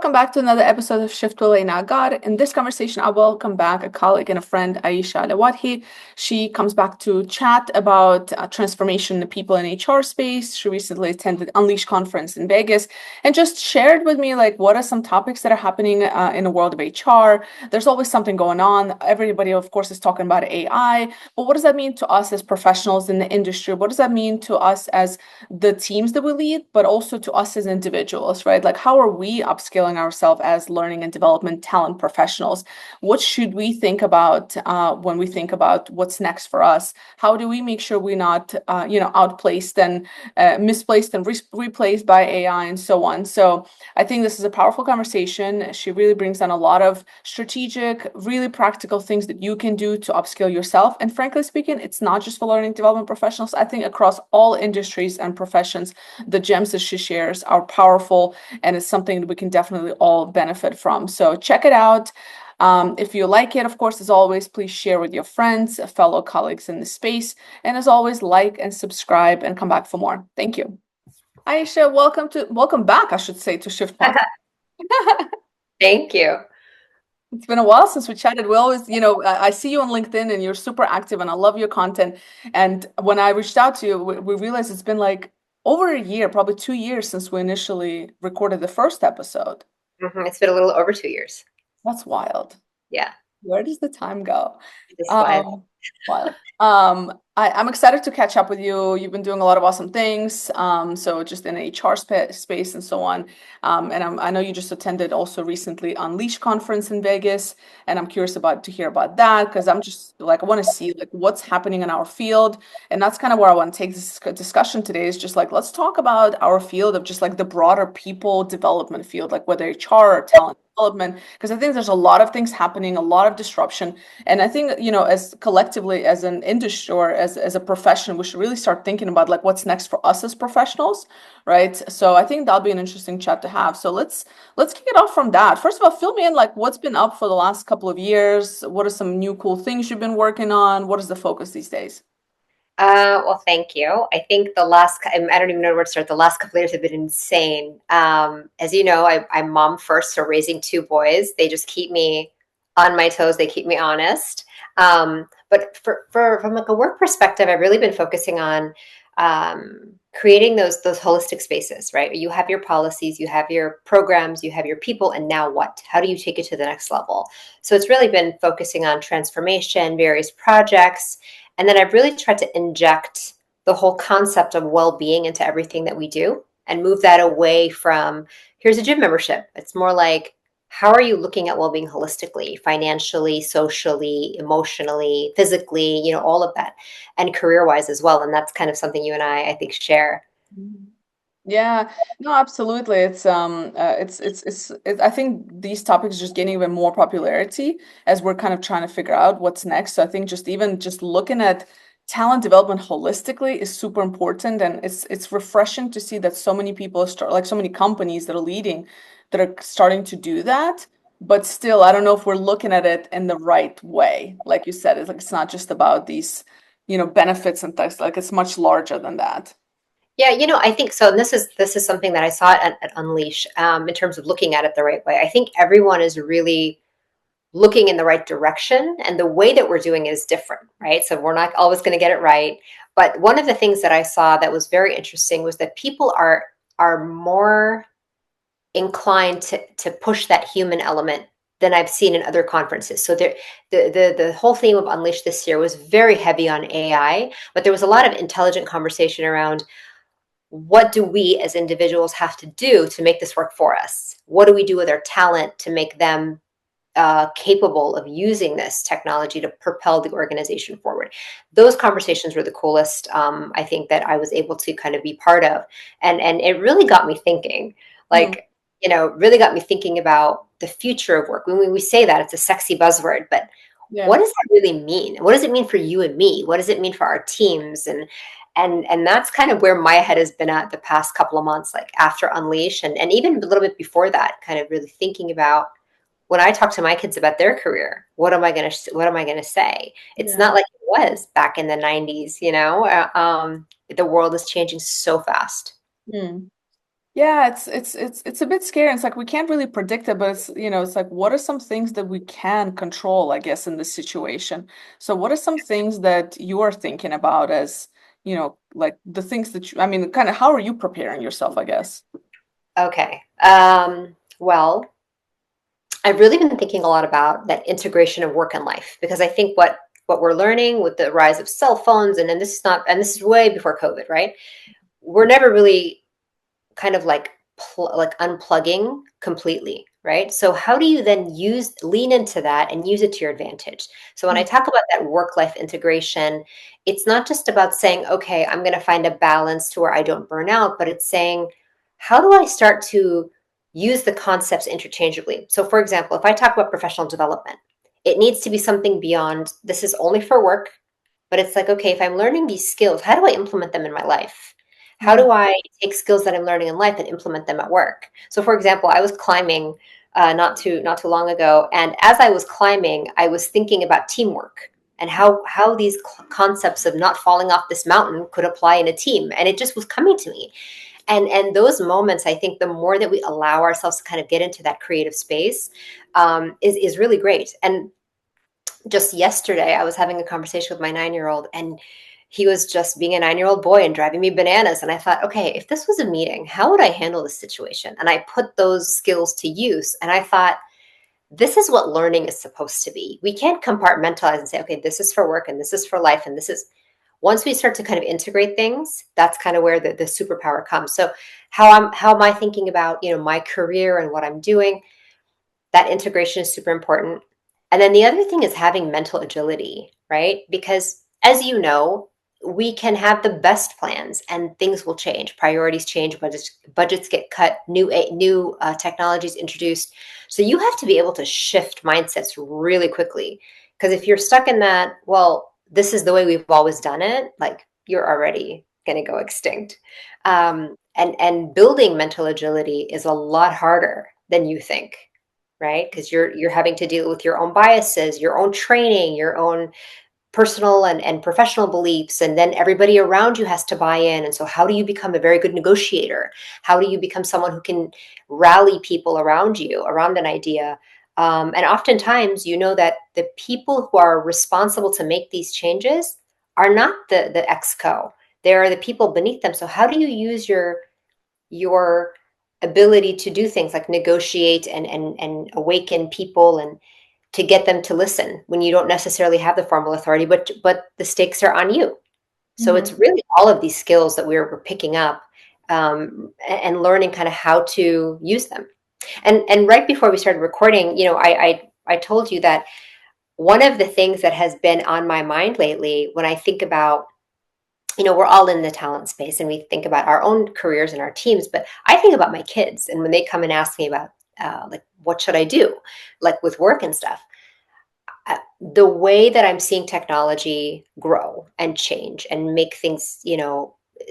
Welcome back to another episode of Shift with Elena Agar. In this conversation, I welcome back a colleague and a friend, Aysha Alawadhi. She comes back to chat about transformation in the people in HR space. She recently attended Unleash conference in Vegas and just shared with me what are some topics that are happening in the world of HR. There's always something going on. Everybody, of course, is talking about AI, but what does that mean to us as professionals in the industry? What does that mean to us as the teams that we lead, but also to us as individuals, right? Like, how are we upskilling ourselves as learning and development talent professionals? What should we think about when we think about what's next for us? How do we make sure we're not, outplaced and misplaced and replaced by AI and so on? So I think this is a powerful conversation. She really brings on a lot of strategic, really practical things that you can do to upskill yourself. And frankly speaking, it's not just for learning development professionals. I think across all industries and professions, the gems that she shares are powerful, and it's something that we can definitely all benefit from. So check it out. If you like it, of course, as always, please share with your friends, fellow colleagues in the space. And as always, like and subscribe and come back for more. Thank you. Aisha, welcome back, I should say, to Shift Podcast. Thank you. It's been a while since we chatted. We always, I see you on LinkedIn and you're super active and I love your content. And when I reached out to you, we realized it's been like over a year, probably 2 years since we initially recorded the first episode. It's been a little over 2 years. That's wild. Yeah, Where does the time go? just flies. Um, Wild. I'm excited to catch up with you. You've been doing a lot of awesome things. So just in HR space and so on. And I know you just attended also recently Unleash conference in Vegas, and I'm curious to hear about that because I'm just I want to see what's happening in our field, and that's kind of where I want to take this discussion today. Is just let's talk about our field of just the broader people development field, like whether HR or talent development, because I think there's a lot of things happening, a lot of disruption. And I think, as collectively as an industry or as a profession, we should really start thinking about what's next for us as professionals, right? So I think that'll be an interesting chat to have. So let's kick it off from that. First of all, fill me in what's been up for the last couple of years. What are some new cool things you've been working on? What is the focus these days? Well, thank you. I think I don't even know where to start. The last couple of years have been insane. As you know, I'm mom first, so raising two boys, they just keep me on my toes. They keep me honest. But from a work perspective, I've really been focusing on creating those holistic spaces, right? You have your policies, you have your programs, you have your people, and now what? How do you take it to the next level? So it's really been focusing on transformation, various projects, and then I've really tried to inject the whole concept of well-being into everything that we do and move that away from here's a gym membership. It's more like how are you looking at well-being holistically, financially, socially, emotionally, physically, all of that, and career-wise as well. And that's kind of something you and I think, share. Mhm. Yeah, no, absolutely. I think these topics are just gaining even more popularity as we're kind of trying to figure out what's next. So I think just looking at talent development holistically is super important, and it's refreshing to see that so many people start so many companies that are leading that are starting to do that. But still, I don't know if we're looking at it in the right way. Like you said, it's not just about these, benefits and things. It's much larger than that. Yeah, I think so. And this is something that I saw at Unleash, in terms of looking at it the right way. I think everyone is really looking in the right direction, and the way that we're doing is different, right? So we're not always going to get it right. But one of the things that I saw that was very interesting was that people are more inclined to push that human element than I've seen in other conferences. So the whole theme of Unleash this year was very heavy on AI, but there was a lot of intelligent conversation around what do we as individuals have to do to make this work for us? What do we do with our talent to make them capable of using this technology to propel the organization forward? Those conversations were the coolest, I think, that I was able to kind of be part of, and it really got me thinking, Mm, like really got me thinking about the future of work. When we say that, it's a sexy buzzword, but yeah. what does that really mean? What does it mean for you and me? What does it mean for our teams? And that's kind of where my head has been at the past couple of months, like after Unleash, and even a little bit before that, kind of really thinking about when I talk to my kids about their career, what am I gonna say? It's Yeah. not like it was back in the 90s. The world is changing so fast. Mm. Yeah, it's a bit scary. It's like we can't really predict it, but it's like what are some things that we can control, I guess, in this situation? So what are some things that you are thinking about as, like the things that I mean, kind of how are you preparing yourself, I guess? Okay. Well, I've really been thinking a lot about that integration of work and life because I think what we're learning with the rise of cell phones and this is way before COVID, right? We're never really kind of like unplugging completely, right? So how do you then use lean into that and use it to your advantage? So when I Mm, talk about that work life integration, it's not just about saying, okay, I'm going to find a balance to where I don't burn out, but it's saying, how do I start to use the concepts interchangeably? So for example, if I talk about professional development, it needs to be something beyond this is only for work, but it's like, okay, if I'm learning these skills, how do I implement them in my life? How mm, do I take skills that I'm learning in life and implement them at work? So, for example, I was climbing not too long ago, and as I was climbing, I was thinking about teamwork and how these concepts of not falling off this mountain could apply in a team, and it just was coming to me. And those moments, I think, the more that we allow ourselves to kind of get into that creative space, is really great. And just yesterday I was having a conversation with my 9-year old and he was just being a 9-year-old boy and driving me bananas. And I thought, okay, if this was a meeting, how would I handle this situation? And I put those skills to use. And I thought, this is what learning is supposed to be. We can't compartmentalize and say, okay, this is for work and this is for life. And this is, once we start to kind of integrate things, that's kind of where the superpower comes. So how am I thinking about, my career and what I'm doing? That integration is super important. And then the other thing is having mental agility, right? Because as you know, we can have the best plans and things will change. Priorities change, budgets get cut, new technologies introduced. So you have to be able to shift mindsets really quickly. Because if you're stuck in that, well, this is the way we've always done it, like you're already going to go extinct. And building mental agility is a lot harder than you think, right? Because you're having to deal with your own biases, your own training, your own personal and professional beliefs, and then everybody around you has to buy in. And so how do you become a very good negotiator? How do you become someone who can rally people around you around an idea? And oftentimes you know that the people who are responsible to make these changes are not the exco, they are the people beneath them. So how do you use your ability to do things like negotiate and awaken people and to get them to listen when you don't necessarily have the formal authority, but the stakes are on you. So mhm. it's really all of these skills that we're picking up, and learning kind of how to use them. And right before we started recording, I told you that one of the things that has been on my mind lately when I think about, we're all in the talent space and we think about our own careers and our teams, but I think about my kids. And when they come and ask me about, like, what should I do, like with work and stuff, the way that I'm seeing technology grow and change and make things,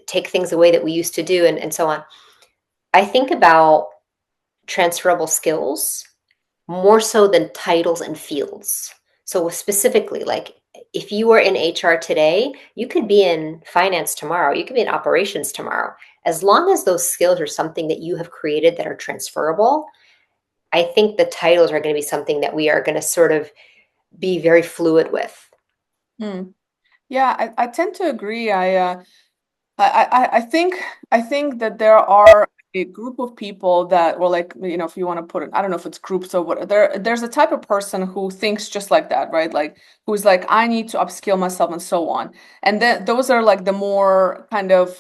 take things away that we used to do and so on, I think about transferable skills more so than titles and fields. So specifically, like if you were in HR today, you could be in finance tomorrow, you could be in operations tomorrow. As long as those skills are something that you have created that are transferable, I think the titles are going to be something that we are going to sort of be very fluid with. Mm. Yeah, I tend to agree. I think that there are a group of people that, or like, if you want to put it, I don't know if it's groups or what, there's a type of person who thinks just like that, right? Like who's like, I need to upskill myself and so on. And then those are like the more kind of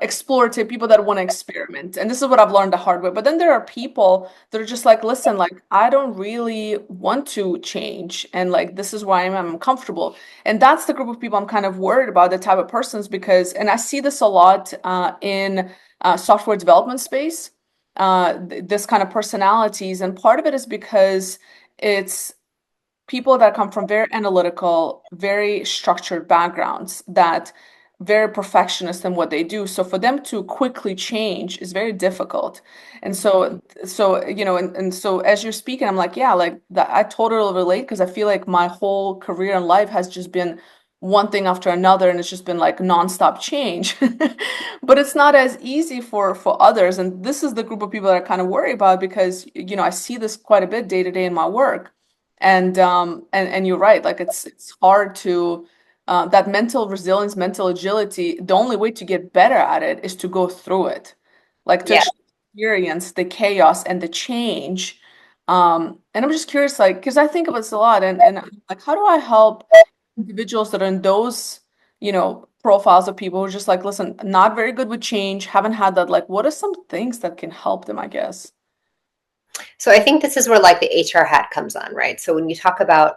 explorative people that want to experiment. And this is what I've learned the hard way. But then there are people that are just like, listen, like I don't really want to change. And like this is why I'm comfortable. And that's the group of people I'm kind of worried about, the type of persons, because, and I see this a lot in software development space, this kind of personalities. And part of it is because it's people that come from very analytical, very structured backgrounds that very perfectionist in what they do. So for them to quickly change is very difficult. And and so as you're speaking, I'm like, yeah, like that I totally relate because I feel like my whole career and life has just been one thing after another, and it's just been like nonstop change. But it's not as easy for others, and this is the group of people that I kind of worry about because I see this quite a bit day to day in my work, and you're right, like it's hard to that mental resilience, mental agility. The only way to get better at it is to go through it, like to Yeah. actually experience the chaos and the change. And I'm just curious, like, because I think of this a lot, and like, how do I help individuals that are in those, profiles of people who are just like, listen, not very good with change, haven't had that. Like, what are some things that can help them, I guess? So I think this is where like the HR hat comes on, right? So when you talk about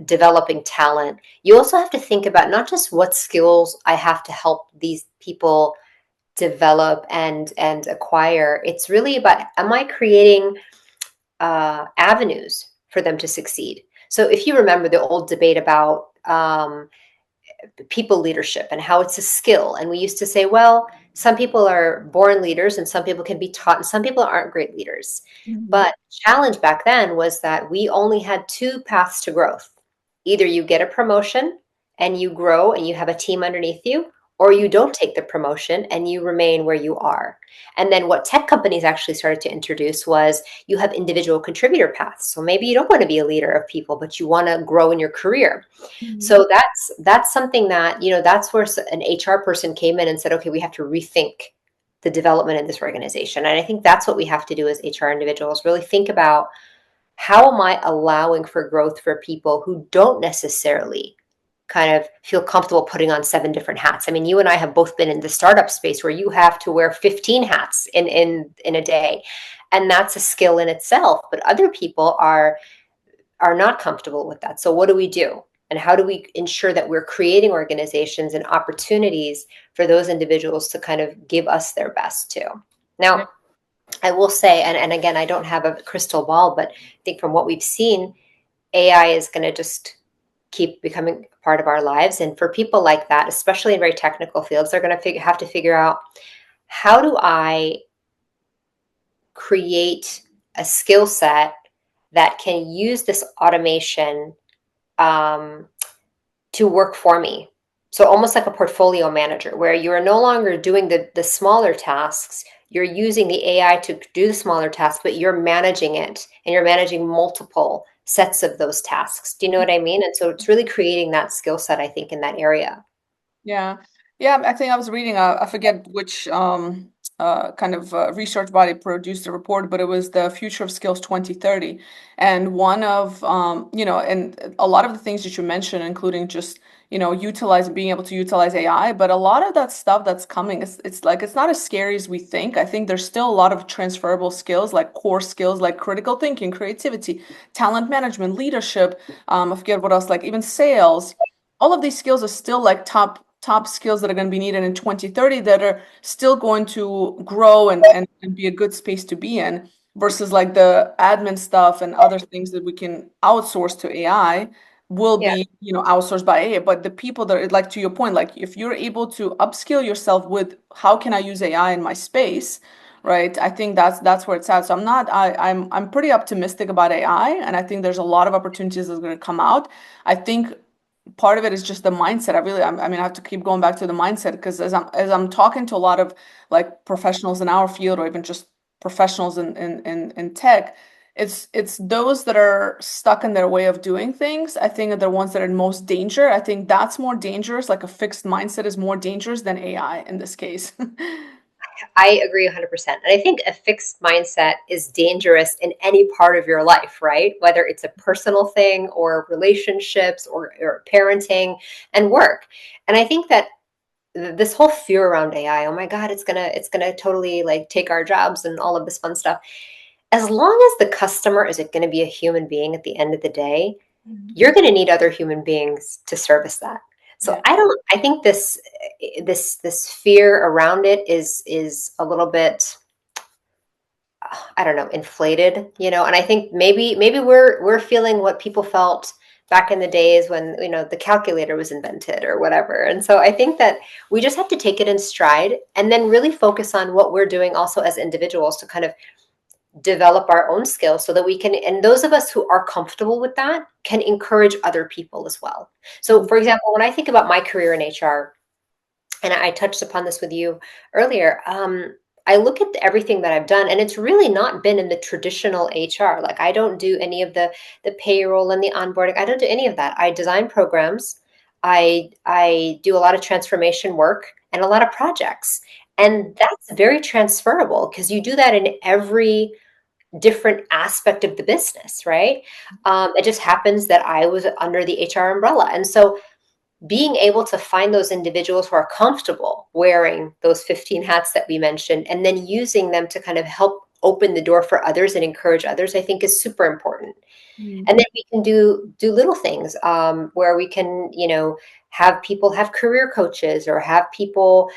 developing talent, you also have to think about not just what skills I have to help these people develop and acquire. It's really about, am I creating avenues for them to succeed? So if you remember the old debate about people leadership and how it's a skill. And we used to say, well, some people are born leaders and some people can be taught, and some people aren't great leaders. Mhm. But the challenge back then was that we only had two paths to growth. Either you get a promotion and you grow and you have a team underneath you, or you don't take the promotion and you remain where you are. And then what tech companies actually started to introduce was you have individual contributor paths. So maybe you don't want to be a leader of people, but you want to grow in your career. Mhm. So that's something that, that's where an HR person came in and said, okay, we have to rethink the development in this organization. And I think that's what we have to do as HR individuals, really think about, how am I allowing for growth for people who don't necessarily kind of feel comfortable putting on seven different hats? I mean, you and I have both been in the startup space where you have to wear 15 hats in a day. And that's a skill in itself. But other people are not comfortable with that. So what do we do? And how do we ensure that we're creating organizations and opportunities for those individuals to kind of give us their best too? Yeah. Now, I will say, and again, I don't have a crystal ball, but I think from what we've seen, AI is going to just keep becoming a part of our lives. And for people like that, especially in very technical fields, they're going to have to figure out, how do I create a skill set that can use this automation um, to work for me. So almost like a portfolio manager, where you are no longer doing the smaller tasks. You're using the AI to do the smaller tasks, but you're managing it and you're managing multiple sets of those tasks. Do you know what I mean? And so it's really creating that skill set, I think, in that area. Yeah. Yeah, I think I was reading, I forget which kind of research body produced the report, but it was the Future of Skills 2030. And one of, and a lot of the things that you mentioned, including just, being able to utilize AI, but a lot of that stuff that's coming, it's like, it's not as scary as we think. I think there's still a lot of transferable skills, like core skills, like critical thinking, creativity, talent management, leadership, I forget what else, like even sales. All of these skills are still like top skills that are going to be needed in 2030 that are still going to grow and be a good space to be in versus like the admin stuff and other things that we can outsource to AI will Yeah. be, outsourced by AI. But the people that are like, to your point, like if you're able to upskill yourself with how can I use AI in my space, right? I think that's where it's at. So I'm pretty optimistic about AI, and I think there's a lot of opportunities that's going to come out. I think part of it is just the mindset. I mean, I have to keep going back to the mindset because as I'm talking to a lot of like professionals in our field or even just professionals in tech, it's those that are stuck in their way of doing things. I think are the ones that are in most danger. I think that's more dangerous. Like a fixed mindset is more dangerous than AI in this case. I agree 100%. And I think a fixed mindset is dangerous in any part of your life, right? Whether it's a personal thing or relationships or parenting and work. And I think that this whole fear around AI, oh my God, it's gonna totally like take our jobs and all of this fun stuff. As long as the customer is going to be a human being at the end of the day, Mhm. you're going to need other human beings to service that. So Yeah. I think this fear around it is a little bit, I don't know, inflated, and I think maybe we're feeling what people felt back in the days when, the calculator was invented or whatever. And so I think that we just have to take it in stride and then really focus on what we're doing also as individuals to kind of develop our own skills so that we can, and those of us who are comfortable with that can encourage other people as well. So, for example, when I think about my career in HR, and I touched upon this with you earlier, I look at everything that I've done, and it's really not been in the traditional HR. Like, I don't do any of the payroll and the onboarding. I don't do any of that. I design programs. I do a lot of transformation work and a lot of projects. And that's very transferable because you do that in every different aspect of the business, right? It just happens that I was under the HR umbrella. And so being able to find those individuals who are comfortable wearing those 15 hats that we mentioned and then using them to kind of help open the door for others and encourage others, I think is super important. Mm. And then we can do little things where we can, have people have career coaches or have people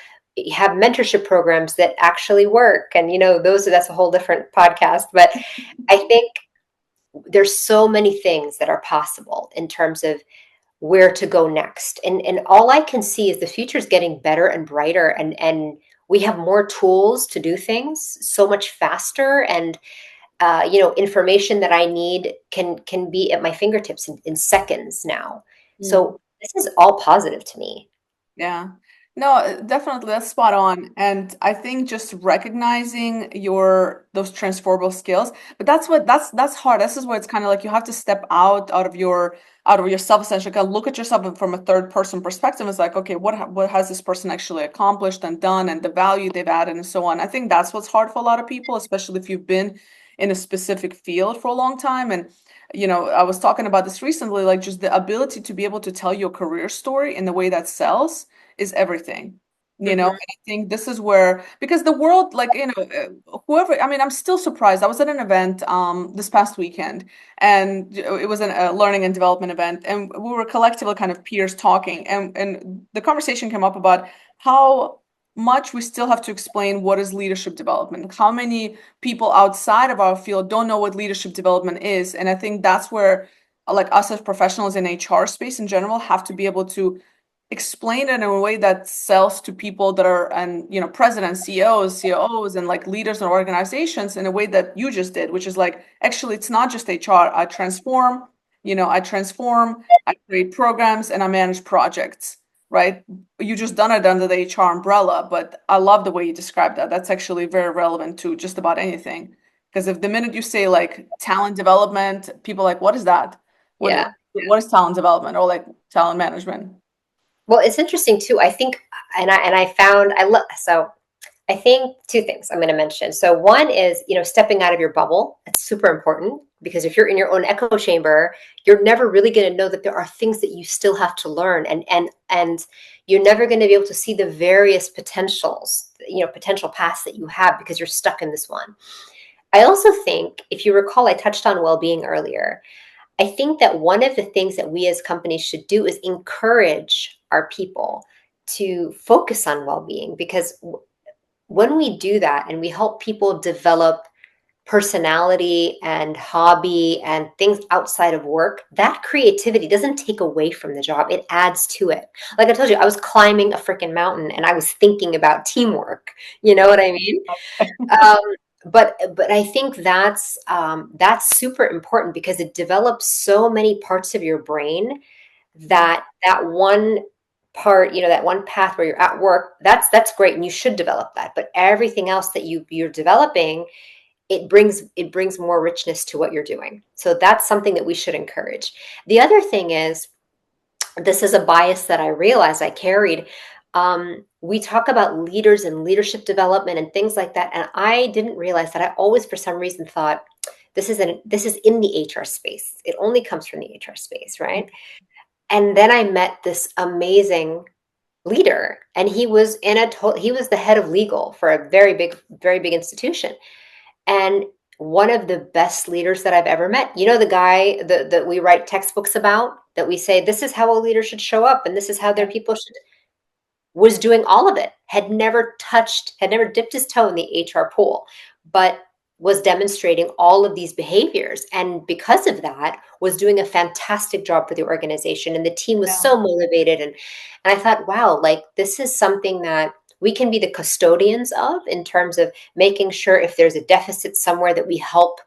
have mentorship programs that actually work. And that's a whole different podcast. But I think there's so many things that are possible in terms of where to go next. And all I can see is the future is getting better and brighter, and we have more tools to do things so much faster. And information that I need can be at my fingertips in seconds now. Mm. So this is all positive to me. Yeah. No, definitely that's spot on. And I think just recognizing those transferable skills, but that's hard. This is where it's kind of like you have to step out of yourself essentially, kind of look at yourself from a third person perspective. It's like, okay, what has this person actually accomplished and done and the value they've added and so on. I think that's what's hard for a lot of people, especially if you've been in a specific field for a long time. And I was talking about this recently, like just the ability to be able to tell your career story in the way that sells is everything. And Mhm. I think this is where, because the world, like, whoever, I mean, I'm still surprised. I was at an event this past weekend, and it was a learning and development event, and we were collectively kind of peers talking, and the conversation came up about how much we still have to explain what is leadership development. How many people outside of our field don't know what leadership development is. And I think that's where, like, us as professionals in HR space in general have to be able to explain it in a way that sells to people that are, and presidents, CEOs, COOs, and like leaders in organizations in a way that you just did, which is like, actually, it's not just HR. I create programs, and I manage projects, right? You just done it under the HR umbrella, but I love the way you described that. That's actually very relevant to just about anything. Because if the minute you say like talent development, people are like, what is that? What Yeah. what is talent development, or like talent management? Well, it's interesting too. I think, and I found I look so. I think two things I'm going to mention. So one is, stepping out of your bubble. That's super important because if you're in your own echo chamber, you're never really going to know that there are things that you still have to learn, and you're never going to be able to see the various potential paths that you have because you're stuck in this one. I also think, if you recall, I touched on well-being earlier. I think that one of the things that we as companies should do is encourage our people to focus on well-being, because when we do that and we help people develop personality and hobby and things outside of work, that creativity doesn't take away from the job, it adds to it. Like I told you, I was climbing a freaking mountain and I was thinking about teamwork. You know what I mean? um, but I think that's super important because it develops so many parts of your brain, that one part, that one path where you're at work, that's great, and you should develop that. But everything else that you're developing, it brings more richness to what you're doing. So that's something that we should encourage. The other thing is, this is a bias that I realized I carried. We talk about leaders and leadership development and things like that, and I didn't realize that I always, for some reason, thought this is in the HR space. It only comes from the HR space, right? And then I met this amazing leader, and he was the head of legal for a very big institution, and one of the best leaders that I've ever met. The guy that we write textbooks about, that we say this is how a leader should show up and this is how their people should, was doing all of it, had never dipped his toe in the HR pool, but was demonstrating all of these behaviors. And because of that, was doing a fantastic job for the organization. And the team was Yeah. so motivated. And I thought, wow, like this is something that we can be the custodians of, in terms of making sure if there's a deficit somewhere that we help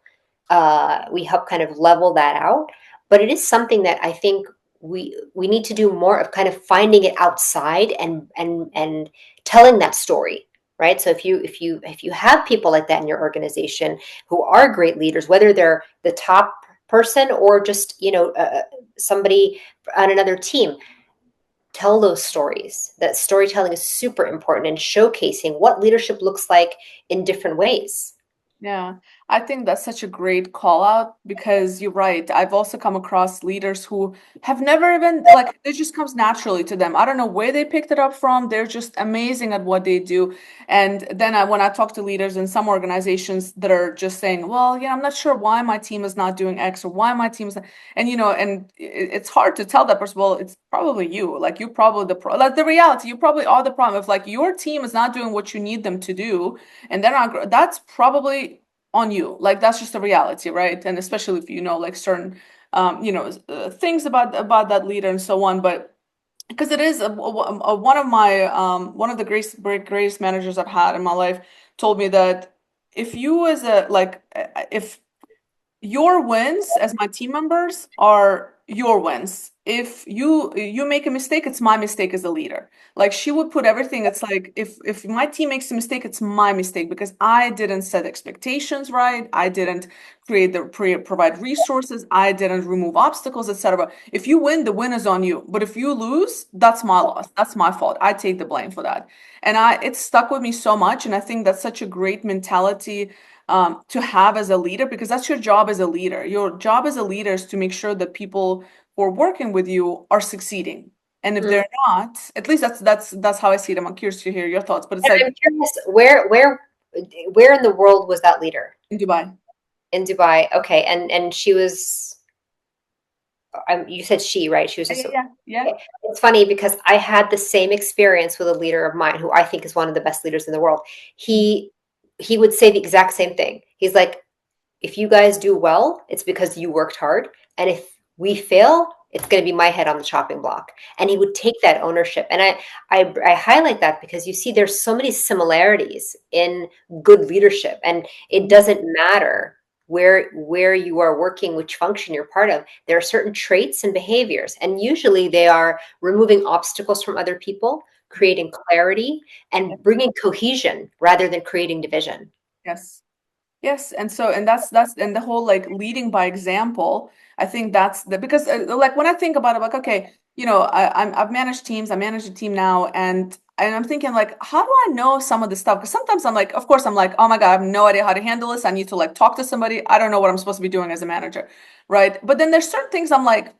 kind of level that out. But it is something that I think we need to do more of, kind of finding it outside and telling that story, right? So if you have people like that in your organization who are great leaders, whether they're the top person or just somebody on another team, tell those stories. That storytelling is super important, and showcasing what leadership looks like in different ways. Yeah, I think that's such a great call out because you're right. I've also come across leaders who have never even, like, it just comes naturally to them. I don't know where they picked it up from. They're just amazing at what they do. And then when I talk to leaders in some organizations that are just saying, well, yeah, I'm not sure why my team is not doing X or why my team is not, and it's hard to tell that person, well, it's probably you. Like, you probably like the reality, you probably are the problem. If like your team is not doing what you need them to do, and they're not, that's probably on you. Like, that's just a reality, right? And especially if you know like certain things about that leader and so on. But because it is one of my one of the greatest managers I've had in my life told me that if you as a like if your wins as my team members are your wins. If you make a mistake, it's my mistake as a leader. Like, she would put everything, it's like if my team makes a mistake, it's my mistake because I didn't set expectations right, I didn't provide resources, I didn't remove obstacles, etc. If you win, the win is on you. But if you lose, that's my loss. That's my fault. I take the blame for that. And it's stuck with me so much. And I think that's such a great mentality to have as a leader, because that's your job as a leader. Your job as a leader is to make sure that people who are working with you are succeeding. And if Mm. they're not, at least that's how I see them. I'm curious to hear your thoughts, but it's And like I'm curious, where in the world was that leader? in Dubai. In Dubai. Okay, and she was. You said she, right? She was Yeah, just. yeah, yeah, yeah. Okay. It's funny because I had the same experience with a leader of mine who I think is one of the best leaders in the world. He would say the exact same thing. He's like, if you guys do well, it's because you worked hard. And if we fail, it's going to be my head on the chopping block. And he would take that ownership. And I highlight that because you see, there's so many similarities in good leadership, and it doesn't matter where you are working, which function you're part of. There are certain traits and behaviors, and usually they are removing obstacles from other people, creating clarity, and Yes. bringing cohesion rather than creating division. Yes. Yes, and so and that's and the whole like leading by example. I think that's the because like when I think about it, like okay, I've managed teams. I manage a team now, and I'm thinking like, how do I know some of this stuff? Because sometimes I'm like, of course, I'm like, oh my God, I have no idea how to handle this. I need to like talk to somebody. I don't know what I'm supposed to be doing as a manager, right? But then there's certain things I'm like,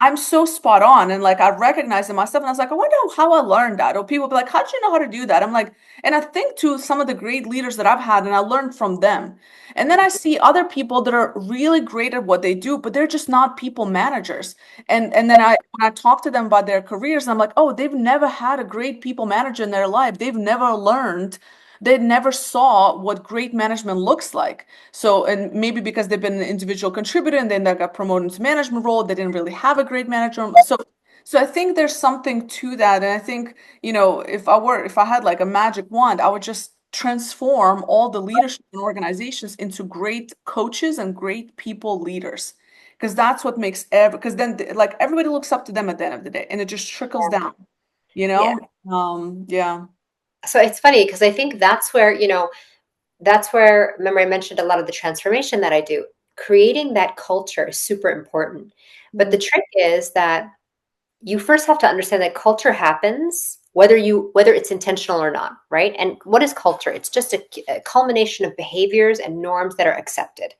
I'm so spot on. And like I recognize in myself, and I was like, I wonder how I learned that. Or people be like, how'd you know how to do that? I'm like, and I think to some of the great leaders that I've had, and I learned from them. And then I see other people that are really great at what they do, but they're just not people managers. And then when I talk to them about their careers, I'm like, oh, they've never had a great people manager in their life. They've never learned, they never saw what great management looks like. So, and maybe because they've been an individual contributor and then they got promoted into management role, they didn't really have a great manager. So I think there's something to that. And I think, if I had like a magic wand, I would just transform all the leadership in organizations into great coaches and great people leaders. Because that's what makes because then like everybody looks up to them at the end of the day and it just trickles down, you Yeah. know? Yeah. So it's funny because I think that's where, remember, I mentioned a lot of the transformation that I do. Creating that culture is super important. But the Mhm. trick is that you first have to understand that culture happens whether it's intentional or not, right? And what is culture? It's just a culmination of behaviors and norms that are accepted.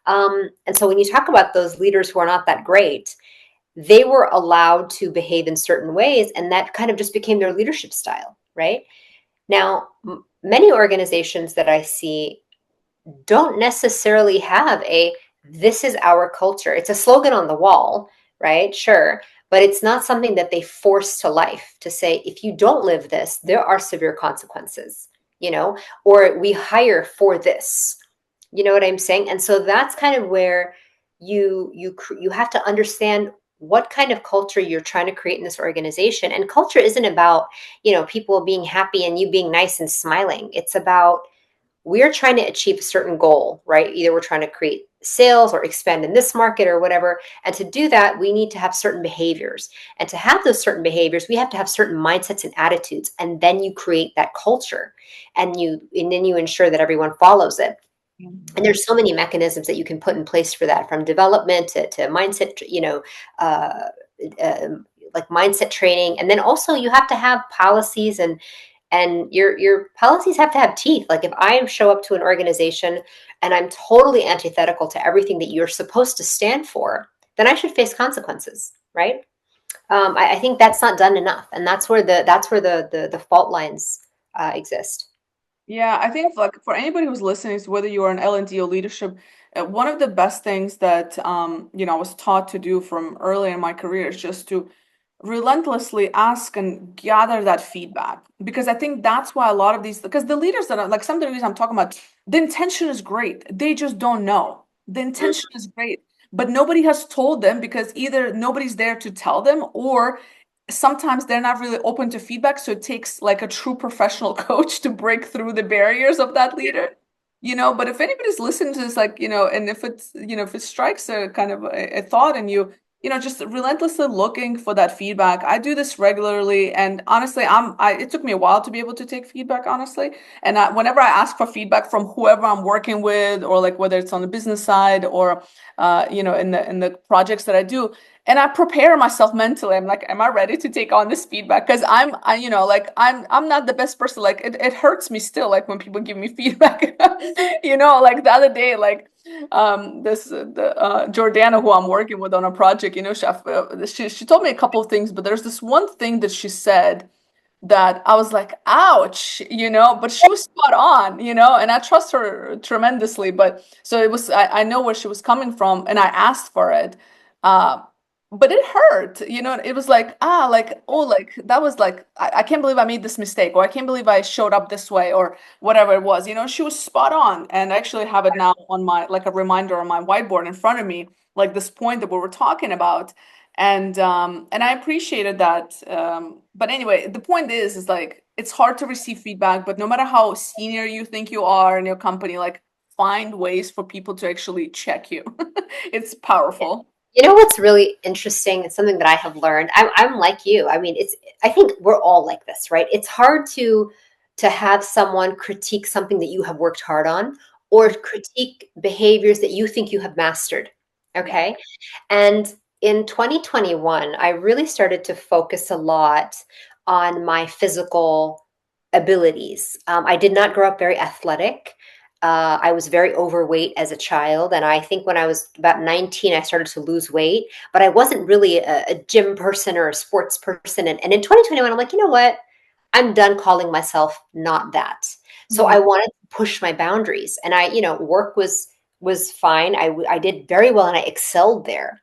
And so when you talk about those leaders who are not that great, they were allowed to behave in certain ways, and that kind of just became their leadership style, right? Now, many organizations that I see don't necessarily have a this is our culture. It's a slogan on the wall, right? Sure. But it's not something that they force to life to say, if you don't live this, there are severe consequences, or we hire for this. You know what I'm saying? And so that's kind of where you have to understand what kind of culture you're trying to create in this organization. And culture isn't about, people being happy and you being nice and smiling. It's about, we're trying to achieve a certain goal, right? Either we're trying to create sales or expand in this market or whatever. And to do that, we need to have certain behaviors. And to have those certain behaviors, we have to have certain mindsets and attitudes. And then you create that culture, and then you ensure that everyone follows it. And there's so many mechanisms that you can put in place for that, from development to mindset, uh, uh, like mindset training. And then also you have to have policies, and your policies have to have teeth. Like if I show up to an organization and I'm totally antithetical to everything that you're supposed to stand for, then I should face consequences, right? I think that's not done enough, and that's where the fault lines exist. Yeah, I think like for anybody who's listening, so whether you are in L&D or leadership, one of the best things that I was taught to do from early in my career is just to relentlessly ask and gather that feedback. Because I think that's why a lot of these, because the leaders that are like, some of the reasons I'm talking about, the intention is great. They just don't know. The intention is great, but nobody has told them because either nobody's there to tell them, or sometimes they're not really open to feedback. So it takes like a true professional coach to break through the barriers of that leader. But if anybody's listening to this, like, and if it's, if it strikes a kind of a thought in you, just relentlessly looking for that feedback. I do this regularly, and honestly, it took me a while to be able to take feedback, honestly. And whenever I ask for feedback from whoever I'm working with, or like whether it's on the business side or, in the projects that I do, and I prepare myself mentally. I'm like, am I ready to take on this feedback? Because like I'm not the best person. Like it hurts me still, like when people give me feedback. Like the other day, like this the Jordana, who I'm working with on a project, she told me a couple of things, but there's this one thing that she said that I was like, ouch, but she was spot on, and I trust her tremendously. But so I know where she was coming from, and I asked for it. Uh, but it hurt, it was like, like, oh, like that was like, I can't believe I made this mistake, or I can't believe I showed up this way, or whatever it was, she was spot on. And I actually have it now on my, like a reminder on my whiteboard in front of me, like this point that we were talking about. And I appreciated that. But anyway, the point is like it's hard to receive feedback, but no matter how senior you think you are in your company, like find ways for people to actually check you. It's powerful. You know what's really interesting? It's something that I have learned. I'm like you. I mean, I think we're all like this, right? It's hard to have someone critique something that you have worked hard on, or critique behaviors that you think you have mastered. Yeah. Okay. And in 2021, I really started to focus a lot on my physical abilities. I did not grow up very athletic. I was very overweight as a child. And I think when I was about 19, I started to lose weight, but I wasn't really a gym person or a sports person. And in 2021, I'm like, you know what? I'm done calling myself not that. So Mhm. I wanted to push my boundaries. And work was fine. I did very well and I excelled there,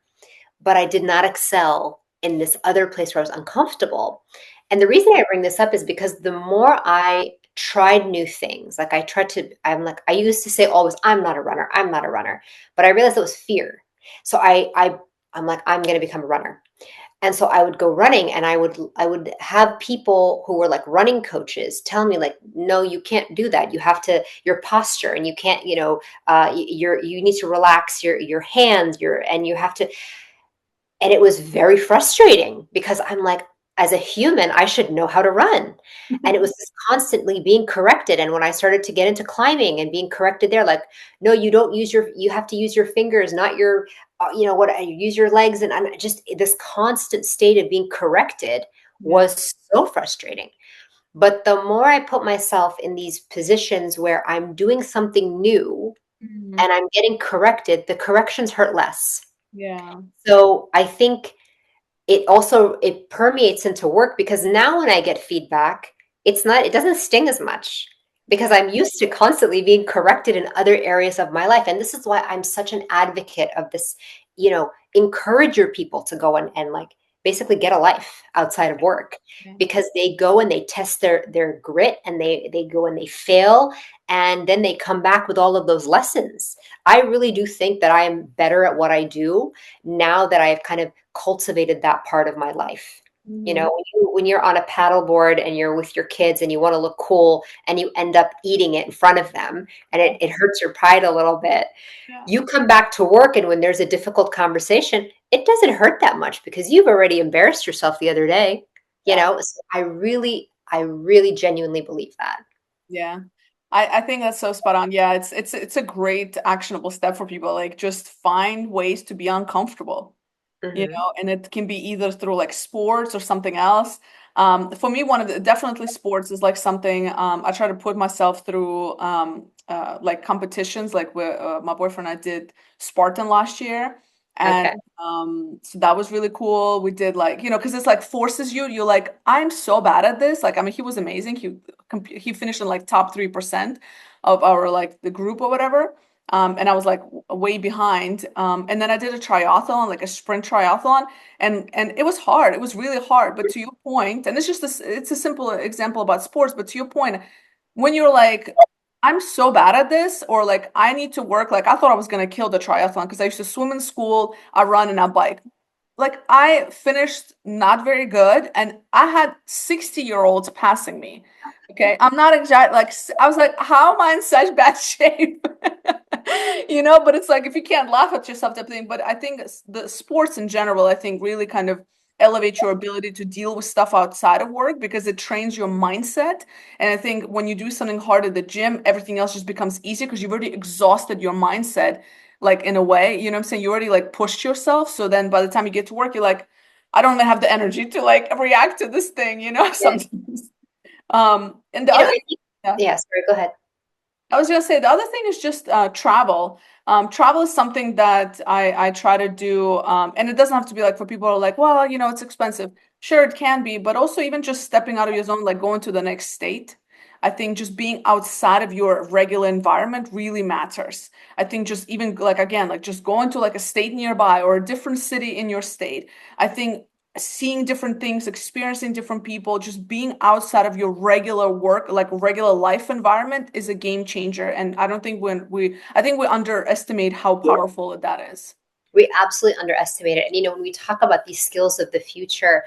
but I did not excel in this other place where I was uncomfortable. And the reason I bring this up is because the more I tried new things, like I'm like, I used to say always, I'm not a runner, I'm not a runner. But I realized it was fear. So I'm like, I'm going to become a runner. And so I would go running, and I would have people who were like running coaches tell me like, no, you can't do that. You have to, your posture, and you can't, you need to relax your hands, and you have to. And it was very frustrating because I'm like, as a human, I should know how to run. And it was just constantly being corrected. And when I started to get into climbing and being corrected there, like, no, you have to use your fingers, not your, you use your legs. And I'm just, this constant state of being corrected Yeah. was so frustrating. But the more I put myself in these positions where I'm doing something new Mhm. and I'm getting corrected, the corrections hurt less. Yeah. So I think it permeates into work, because now when I get feedback, it doesn't sting as much, because Yeah. I'm used to constantly being corrected in other areas of my life. And this is why I'm such an advocate of this, encourage your people to go and like basically get a life outside of work, Yeah. because they go and they test their grit, and they go and they fail, and then they come back with all of those lessons. I really do think that I am better at what I do now that I've kind of cultivated that part of my life. You know, Mhm. when you're on a paddleboard and you're with your kids and you want to look cool and you end up eating it in front of them and it hurts your pride a little bit. Yeah. You come back to work, and when there's a difficult conversation, it doesn't hurt that much because you've already embarrassed yourself the other day. You Yeah. know, so I really genuinely believe that. Yeah. I think that's so spot on. Yeah, it's a great actionable step for people. Like just find ways to be uncomfortable. Hmm. And it can be either through like sports or something else. For me, one of the definitely sports is like something I try to put myself through like competitions. Like my boyfriend and I did Spartan last year, and Okay. so that was really cool. We did like because it's like forces you. You're like, I'm so bad at this. Like I mean, he was amazing. He finished in like top 3% of our like the group or whatever. And I was like way behind. And then I did a triathlon, like a sprint triathlon, and it was hard. It was really hard. But to your point, and it's a simple example about sports, but to your point, when you're like, I'm so bad at this, or like I need to work, like I thought I was gonna kill the triathlon because I used to swim in school, I run and I bike. Like I finished not very good, and I had 60-year-olds passing me. Okay, I'm not exact. Like I was like, how am I in such bad shape? But it's like if you can't laugh at yourself, type of thing. But I think the sports in general, I think really kind of elevate your ability to deal with stuff outside of work because it trains your mindset. And I think when you do something hard at the gym, everything else just becomes easier because you've already exhausted your mindset, like in a way, you know what I'm saying? You already like pushed yourself. So then by the time you get to work, you're like, I don't even have the energy to like react to this thing, Yeah. sometimes. And the You know, other, I think, yeah. yeah, sorry, go ahead. I was gonna say the other thing is just travel. Travel is something that I try to do, and it doesn't have to be like for people who are like, well, it's expensive. Sure, it can be, but also even just stepping out of your zone, like going to the next state. I think just being outside of your regular environment really matters. I think just even like again, like just going to like a state nearby or a different city in your state. I think seeing different things, experiencing different people, just being outside of your regular work, like regular life environment is a game changer. And I don't think I think we underestimate how powerful that is. We absolutely underestimate it. And when we talk about these skills of the future,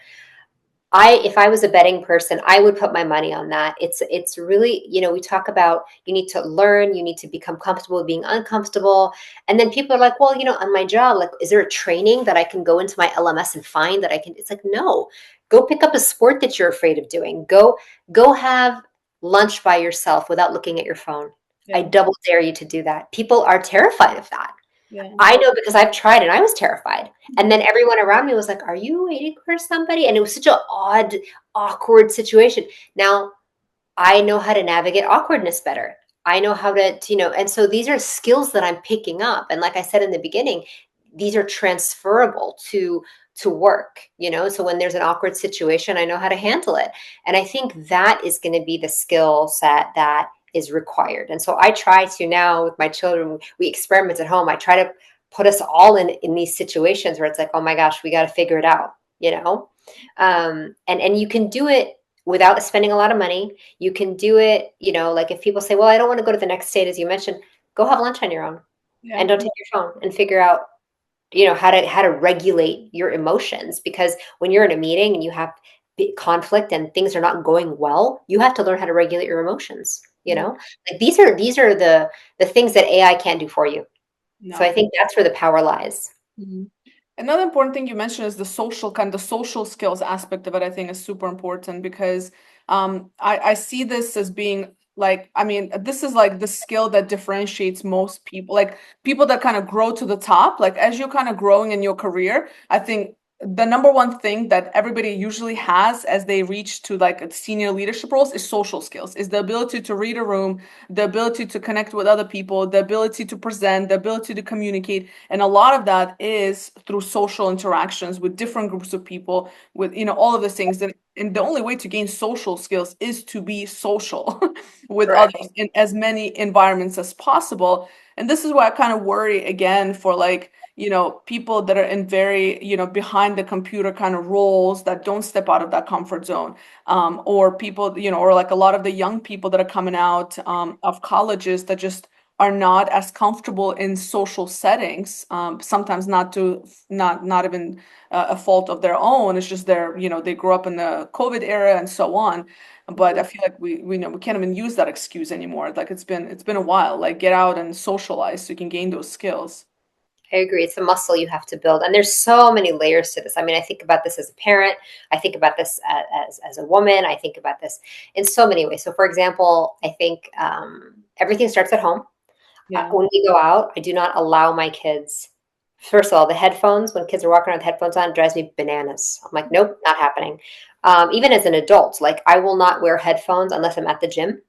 if I was a betting person, I would put my money on that. It's really, we talk about you need to learn, you need to become comfortable with being uncomfortable. And then people are like, well, on my job, like, is there a training that I can go into my LMS and find that I can? It's like, no, go pick up a sport that you're afraid of doing. Go have lunch by yourself without looking at your phone. I Yeah. double dare you to do that. People are terrified of that. Yeah. I know because I've tried and I was terrified. And then everyone around me was like, are you waiting for somebody? And it was such an odd, awkward situation. Now I know how to navigate awkwardness better. I know how to, and so these are skills that I'm picking up. And like I said in the beginning, these are transferable to work. So when there's an awkward situation, I know how to handle it. And I think that is going to be the skill set that is required. And so I try to now with my children, we experiment at home. I try to put us all in these situations where it's like, oh my gosh, we got to figure it out. And you can do it without spending a lot of money. You can do it, like if people say, well, I don't want to go to the next state, as you mentioned, go have lunch on your own and Yeah. don't take your phone and figure out, how to regulate your emotions. Because when you're in a meeting and you have conflict and things are not going well, you have to learn how to regulate your emotions. Yeah. Like these are the things that AI can't do for you. So I No. think that's where the power lies. Mhm. Another important thing you mentioned is the social skills aspect of it, I think is super important because I see this as being like, I mean, this is like the skill that differentiates most people, like people that kind of grow to the top, like as you're kind of growing in your career, I think the number one thing that everybody usually has as they reach to like senior leadership roles is social skills, is the ability to read a room, the ability to connect with other people, the ability to present, the ability to communicate. And a lot of that is through social interactions with different groups of people, with, all of those things. And the only way to gain social skills is to be social with Correct. others in as many environments as possible. And this is why I kind of worry again for like, people that are in very, behind the computer kind of roles that don't step out of that comfort zone. Or people, or like a lot of the young people that are coming out of colleges that just are not as comfortable in social settings. Sometimes not even a fault of their own. It's just they grew up in the COVID era and so on. But I feel like we know we can't even use that excuse anymore. Like it's been a while. Like get out and socialize so you can gain those skills. I agree. It's a muscle you have to build. And there's so many layers to this. I mean, I think about this as a parent. I think about this as a woman. I think about this in so many ways. So, for example, I think everything starts at home. Yeah. When we go out, I do not allow my kids. First of all, the headphones, when kids are walking around with headphones on, it drives me bananas. I'm like, nope, not happening. Even as an adult, like I will not wear headphones unless I'm at the gym,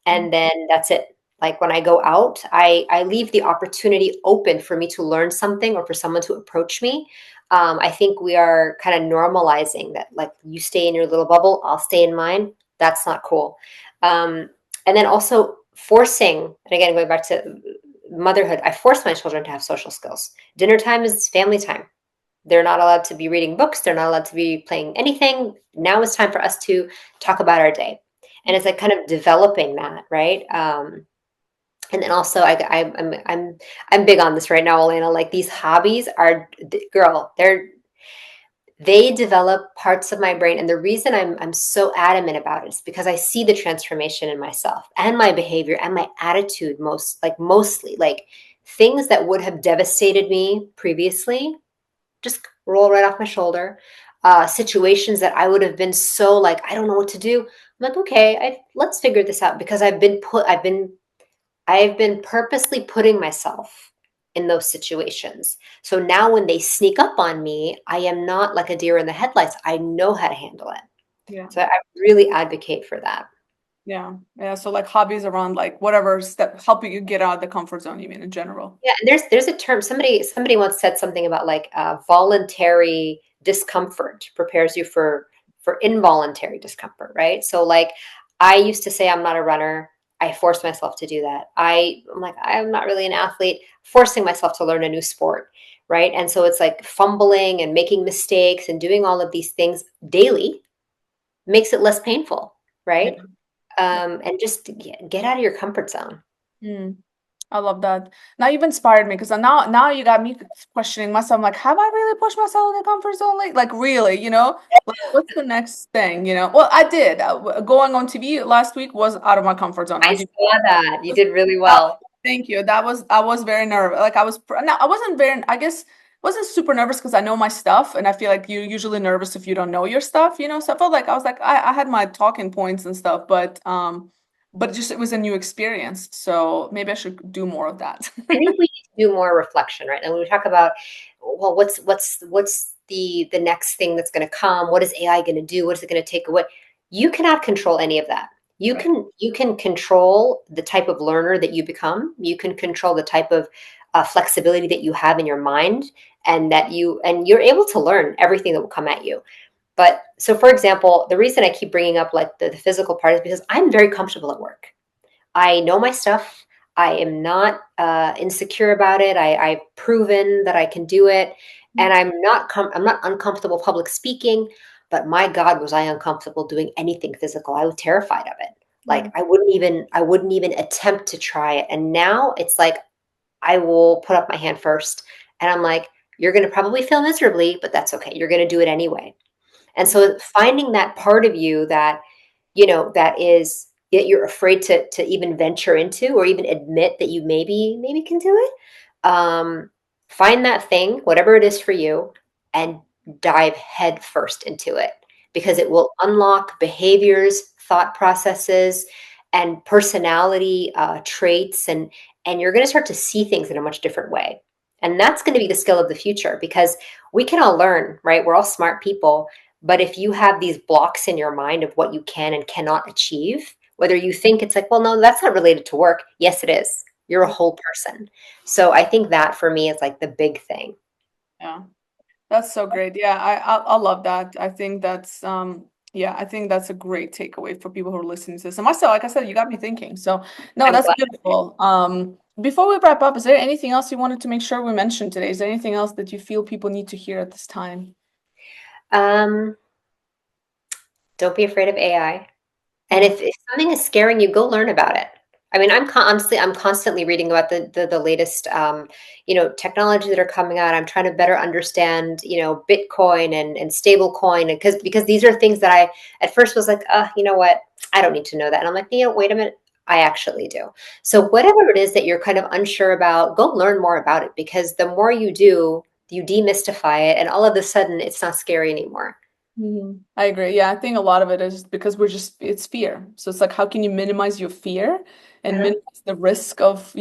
and then that's it. Like when I go out, I leave the opportunity open for me to learn something or for someone to approach me. I think we are kind of normalizing that, like you stay in your little bubble, I'll stay in mine. That's not cool. And then also forcing, and again, going back to motherhood, I force my children to have social skills. Dinner time is family time. They're not allowed to be reading books. They're not allowed to be playing anything. Now it's time for us to talk about our day. And it's like kind of developing that, right? And then also, I'm big on this right now, Elena. Like these hobbies are, girl, they develop parts of my brain, and the reason I'm so adamant about it is because I see the transformation in myself and my behavior and my attitude. Mostly like things that would have devastated me previously just roll right off my shoulder. Situations that I would have been so like I don't know what to do. I'm like, okay, let's figure this out, because I've been purposely putting myself in those situations. So now when they sneak up on me, I am not like a deer in the headlights. I know how to handle it. Yeah. So I really advocate for that. Yeah. Yeah. So like hobbies around like whatever step helping you get out of the comfort zone, you mean in general. Yeah, and there's a term. Somebody once said something about like voluntary discomfort prepares you for involuntary discomfort, right? So like I used to say I'm not a runner. I forced myself to do that. I'm like I'm not really an athlete. Forcing myself to learn a new sport, right? And so it's like fumbling and making mistakes and doing all of these things daily makes it less painful, Yeah. right? Yeah. And just get out of your comfort zone. Mm. I love that. Now you've inspired me because now you got me questioning myself. I'm like, have I really pushed myself in the comfort zone? Like really, Like, what's the next thing? Well, I did. Going on TV last week was out of my comfort zone, I as you. saw that. You did really Uh, well. Thank you. I was very nervous. Like no, I wasn't very. I guess wasn't super nervous because I know my stuff, and I feel like you're usually nervous if you don't know your stuff. So I felt like I was like I had my talking points and stuff, but it was a new experience. So maybe I should do more of that. I think we need to do more reflection, right? And when we talk about, well, what's the next thing that's going to come? What is AI going to do? What is it going to take away? You cannot control any of that. Right. You can control the type of learner that you become. You can control the type of flexibility that you have in your mind, and you're able to learn everything that will come at you. But so, for example, the reason I keep bringing up like the physical part is because I'm very comfortable at work. I know my stuff. I am not insecure about it. I've proven that I can do it, and I'm not uncomfortable public speaking. But my God, was I uncomfortable doing anything physical? I was terrified of it. Yeah. Like I wouldn't even attempt to try it. And now it's like I will put up my hand first, and I'm like, you're going to probably fail miserably, but that's okay. You're going to do it anyway. And so finding that part of you that, that is that you're afraid to even venture into or even admit that you maybe can do it. Find that thing, whatever it is for you, and dive head first into it, because it will unlock behaviors, thought processes, and personality traits, and you're going to start to see things in a much different way. And that's going to be the skill of the future, because we can all learn, right? We're all smart people, but if you have these blocks in your mind of what you can and cannot achieve, whether you think it's like, well, no, that's not related to work. Yes, it is. You're a whole person. So I think that for me is like the big thing. Yeah. That's so great. Yeah, I love that. I think that's a great takeaway for people who are listening to this. And myself, like I said, you got me thinking. So no, I'm that's glad. beautiful. Before we wrap up, is there anything else you wanted to make sure we mentioned today? Is there anything else that you feel people need to hear at this time? Um, don't be afraid of AI. And Mhm. if something is scaring you, go learn about it. I mean, honestly, I'm constantly reading about the latest, technology that are coming out. I'm trying to better understand, Bitcoin and stable coin, and because these are things that I at first was like, you know what, I don't need to know that. And I'm like, wait a minute, I actually do. So whatever it is that you're kind of unsure about, go learn more about it, because the more you do, you demystify it, and all of a sudden, it's not scary anymore. I agree. Yeah, I think a lot of it is because it's fear. So it's like, how can you minimize your fear and Uh-huh. minimize the risk of,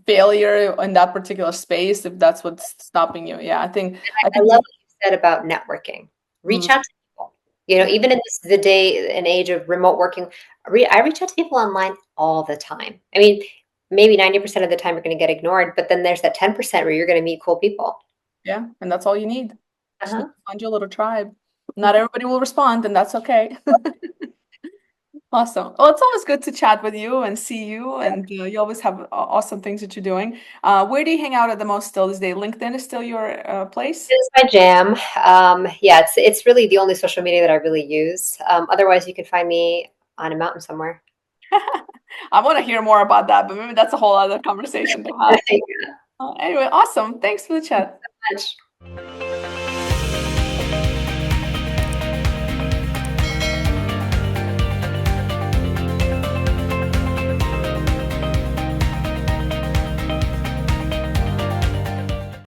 failure in that particular space if that's what's stopping you. Yeah, I I think love what you said about networking. mm, Reach out to people. yeah, Even in the day and age of remote working, I reach out to people online all the time. I mean, maybe 90% of the time you're going to get ignored, but then there's that 10% where you're going to meet cool people. yeah, and that's all you need. Just need Uh-huh. to find your little tribe. Not everybody will respond, and that's okay. Awesome. Well, it's always good to chat with you and see you, and you always have awesome things that you're doing. Where do you hang out at the most still these days? LinkedIn is still your place? It's my jam. Yeah, it's really the only social media that I really use. Otherwise, you can find me on a mountain somewhere. I want to hear more about that, but maybe that's a whole other conversation to have. Thank you Anyway, awesome. Thanks for the chat. so much.